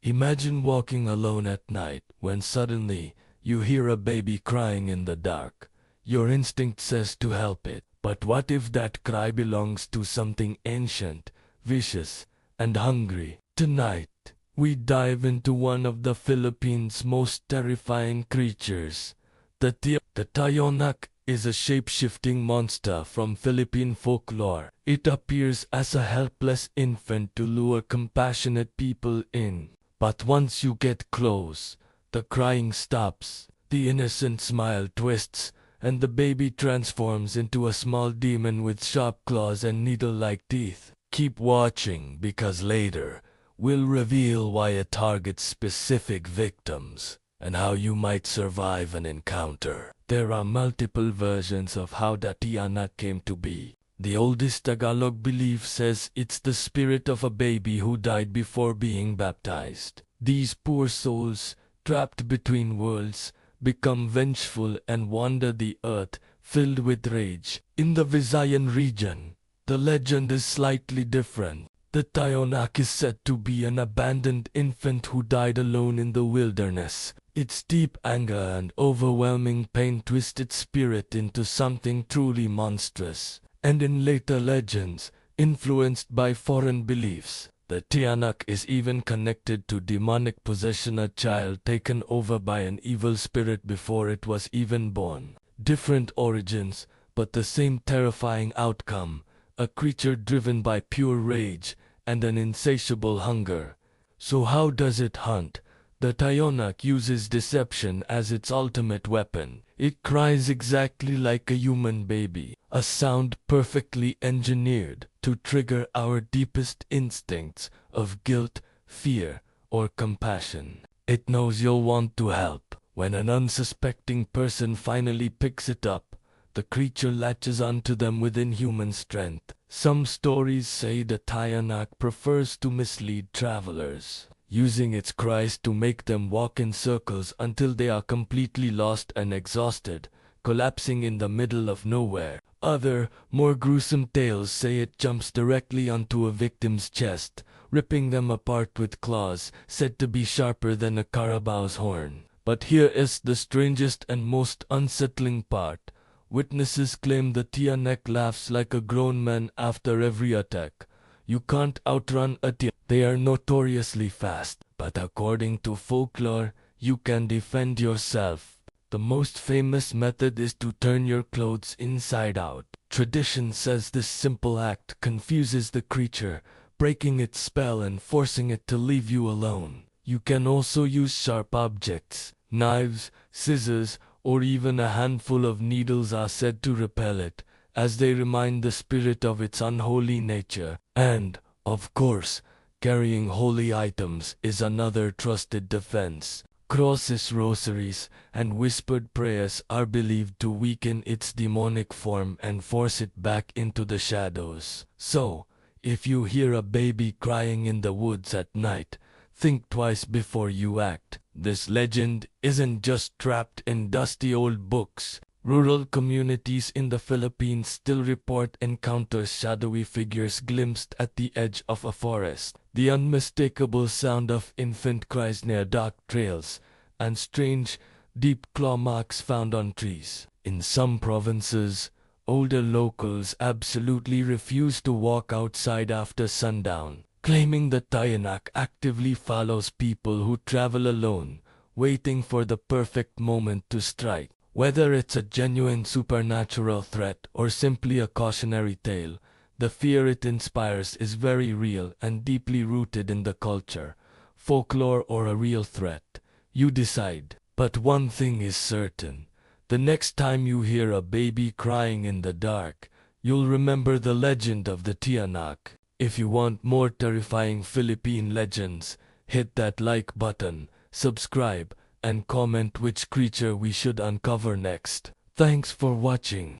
Imagine walking alone at night when suddenly you hear a baby crying in the dark. Your instinct says to help it. But what if that cry belongs to something ancient, vicious, and hungry? Tonight, we dive into one of the Philippines' most terrifying creatures. The Tiyanak is a shape-shifting monster from Philippine folklore. It appears as a helpless infant to lure compassionate people in. But once you get close, the crying stops, the innocent smile twists, and the baby transforms into a small demon with sharp claws and needle-like teeth. Keep watching, because later we'll reveal why it targets specific victims and how you might survive an encounter. There are multiple versions of how the Tiyanak came to be. The oldest Tagalog belief says it's the spirit of a baby who died before being baptized. These poor souls, trapped between worlds, become vengeful and wander the earth, filled with rage. In the Visayan region, the legend is slightly different. The Tiyanak is said to be an abandoned infant who died alone in the wilderness. Its deep anger and overwhelming pain twist its spirit into something truly monstrous. And in later legends, influenced by foreign beliefs, the Tiyanak is even connected to demonic possession, a child taken over by an evil spirit before it was even born. Different origins, but the same terrifying outcome, a creature driven by pure rage and an insatiable hunger. So how does it hunt? The Tiyanak uses deception as its ultimate weapon. It cries exactly like a human baby, a sound perfectly engineered to trigger our deepest instincts of guilt, fear, or compassion. It knows you'll want to help. When an unsuspecting person finally picks it up, the creature latches onto them with inhuman strength. Some stories say the Tiyanak prefers to mislead travelers, using its cries to make them walk in circles until they are completely lost and exhausted, collapsing in the middle of nowhere. Other, more gruesome tales say it jumps directly onto a victim's chest, ripping them apart with claws said to be sharper than a carabao's horn. But here is the strangest and most unsettling part. Witnesses claim the Tiyanak laughs like a grown man after every attack. You can't outrun a Tiyanak. They are notoriously fast, but according to folklore, you can defend yourself. The most famous method is to turn your clothes inside out. Tradition says this simple act confuses the creature, breaking its spell and forcing it to leave you alone. You can also use sharp objects. Knives, scissors, or even a handful of needles are said to repel it, as they remind the spirit of its unholy nature. And, of course, carrying holy items is another trusted defense. Crosses, rosaries, and whispered prayers are believed to weaken its demonic form and force it back into the shadows. So, if you hear a baby crying in the woods at night, think twice before you act. This legend isn't just trapped in dusty old books. Rural communities in the Philippines still report encounters, shadowy figures glimpsed at the edge of a forest, the unmistakable sound of infant cries near dark trails, and strange, deep claw marks found on trees. In some provinces, older locals absolutely refuse to walk outside after sundown, claiming the Tiyanak actively follows people who travel alone, waiting for the perfect moment to strike. Whether it's a genuine supernatural threat or simply a cautionary tale, the fear it inspires is very real and deeply rooted in the culture. Folklore or a real threat, you decide. But one thing is certain, the next time you hear a baby crying in the dark, you'll remember the legend of the Tiyanak. If you want more terrifying Philippine legends, hit that like button, subscribe, and comment which creature we should uncover next. Thanks for watching.